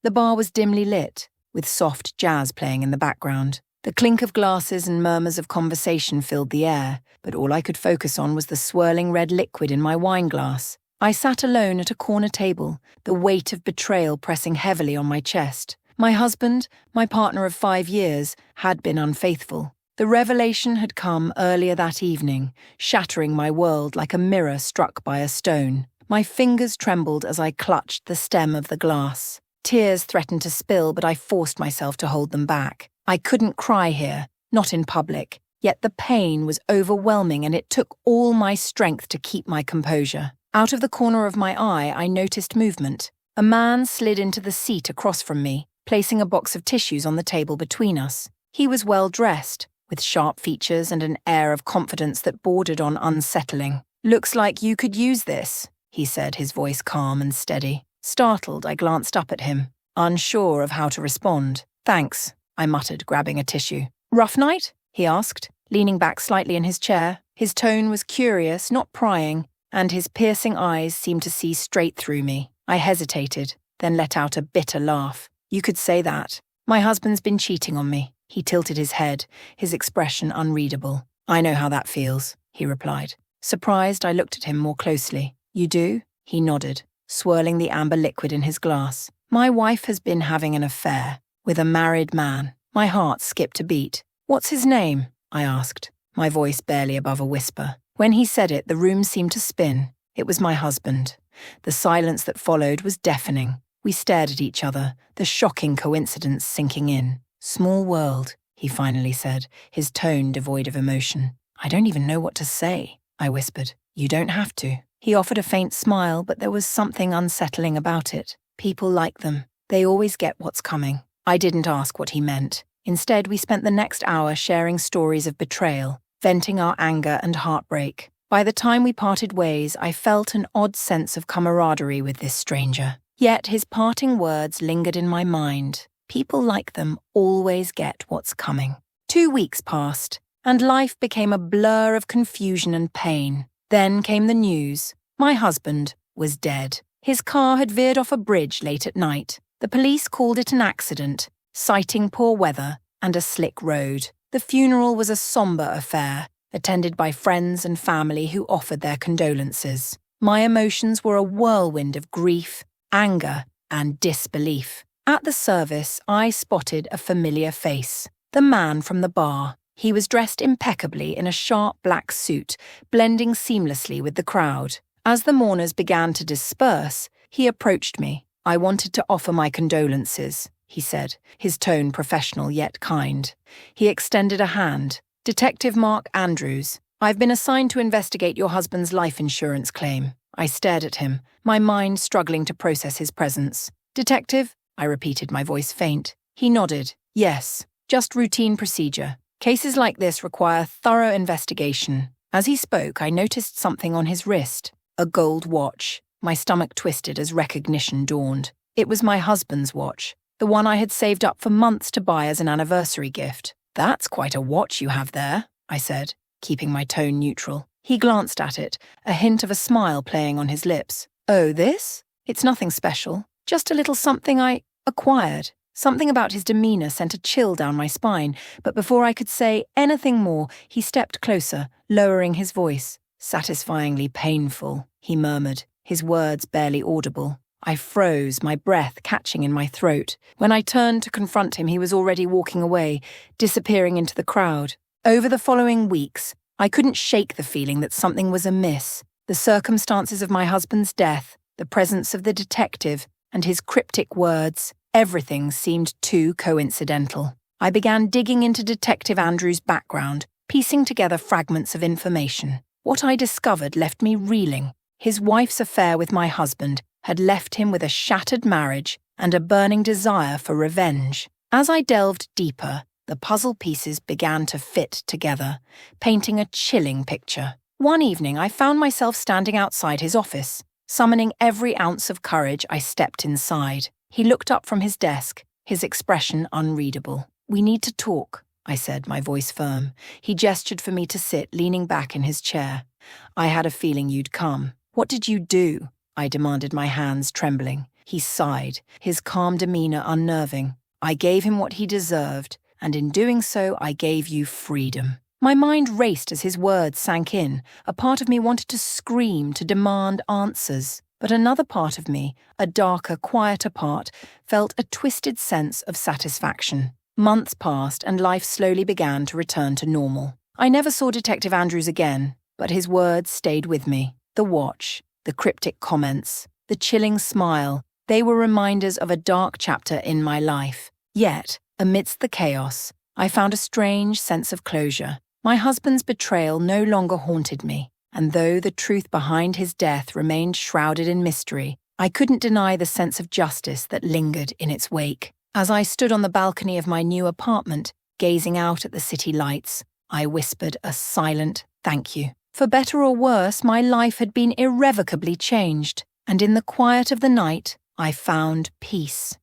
The bar was dimly lit, with soft jazz playing in the background. The clink of glasses and murmurs of conversation filled the air, but all I could focus on was the swirling red liquid in my wine glass. I sat alone at a corner table, the weight of betrayal pressing heavily on my chest. My husband, my partner of 5 years, had been unfaithful. The revelation had come earlier that evening, shattering my world like a mirror struck by a stone. My fingers trembled as I clutched the stem of the glass. Tears threatened to spill, but I forced myself to hold them back. I couldn't cry here, not in public, yet the pain was overwhelming and it took all my strength to keep my composure. Out of the corner of my eye, I noticed movement. A man slid into the seat across from me, placing a box of tissues on the table between us. He was well dressed, with sharp features and an air of confidence that bordered on unsettling. "Looks like you could use this," he said, his voice calm and steady. Startled, I glanced up at him, unsure of how to respond. "Thanks," I muttered, grabbing a tissue. "Rough night?" he asked, leaning back slightly in his chair. His tone was curious, not prying, and his piercing eyes seemed to see straight through me. I hesitated, then let out a bitter laugh. "You could say that. My husband's been cheating on me." He tilted his head, his expression unreadable. "I know how that feels," he replied. Surprised, I looked at him more closely. "You do?" He nodded, swirling the amber liquid in his glass. "My wife has been having an affair with a married man." My heart skipped a beat. "What's his name?" I asked, my voice barely above a whisper. When he said it, the room seemed to spin. It was my husband. The silence that followed was deafening. We stared at each other, the shocking coincidence sinking in. "Small world," he finally said, his tone devoid of emotion. "I don't even know what to say," I whispered. "You don't have to." He offered a faint smile, but there was something unsettling about it. People like them. They always get what's coming. I didn't ask what he meant. Instead, we spent the next hour sharing stories of betrayal, venting our anger and heartbreak. By the time we parted ways, I felt an odd sense of camaraderie with this stranger. Yet his parting words lingered in my mind. People like them always get what's coming. 2 weeks passed, and life became a blur of confusion and pain. Then came the news. My husband was dead. His car had veered off a bridge late at night. The police called it an accident, citing poor weather and a slick road. The funeral was a somber affair, attended by friends and family who offered their condolences. My emotions were a whirlwind of grief, anger, and disbelief. At the service, I spotted a familiar face. The man from the bar. He was dressed impeccably in a sharp black suit, blending seamlessly with the crowd. As the mourners began to disperse, he approached me. "I wanted to offer my condolences," he said, his tone professional yet kind. He extended a hand. "Detective Mark Andrews, I've been assigned to investigate your husband's life insurance claim." I stared at him, my mind struggling to process his presence. "Detective?" I repeated, my voice faint. He nodded. "Yes, just routine procedure. Cases like this require thorough investigation." As he spoke, I noticed something on his wrist. A gold watch. My stomach twisted as recognition dawned. It was my husband's watch, the one I had saved up for months to buy as an anniversary gift. "That's quite a watch you have there," I said, keeping my tone neutral. He glanced at it, a hint of a smile playing on his lips. "Oh, this? It's nothing special. Just a little something I acquired." Something about his demeanor sent a chill down my spine, but before I could say anything more, he stepped closer, lowering his voice. "Satisfyingly painful," he murmured, his words barely audible. I froze, my breath catching in my throat. When I turned to confront him, he was already walking away, disappearing into the crowd. Over the following weeks, I couldn't shake the feeling that something was amiss. The circumstances of my husband's death, the presence of the detective, and his cryptic words, everything seemed too coincidental. I began digging into Detective Andrews' background, piecing together fragments of information. What I discovered left me reeling. His wife's affair with my husband had left him with a shattered marriage and a burning desire for revenge. As I delved deeper, the puzzle pieces began to fit together, painting a chilling picture. One evening, I found myself standing outside his office. Summoning every ounce of courage, I stepped inside. He looked up from his desk, his expression unreadable. "We need to talk," I said, my voice firm. He gestured for me to sit, leaning back in his chair. "I had a feeling you'd come." "What did you do?" I demanded, my hands trembling. He sighed, his calm demeanor unnerving. I gave him what he deserved, and in doing so, I gave you freedom. My mind raced as his words sank in. A part of me wanted to scream, to demand answers. But another part of me, a darker, quieter part, felt a twisted sense of satisfaction. Months passed and life slowly began to return to normal. I never saw Detective Andrews again, but his words stayed with me. The watch, the cryptic comments, the chilling smile, they were reminders of a dark chapter in my life. Yet, amidst the chaos, I found a strange sense of closure. My husband's betrayal no longer haunted me, and though the truth behind his death remained shrouded in mystery, I couldn't deny the sense of justice that lingered in its wake. As I stood on the balcony of my new apartment, gazing out at the city lights, I whispered a silent thank you. For better or worse, my life had been irrevocably changed, and in the quiet of the night, I found peace.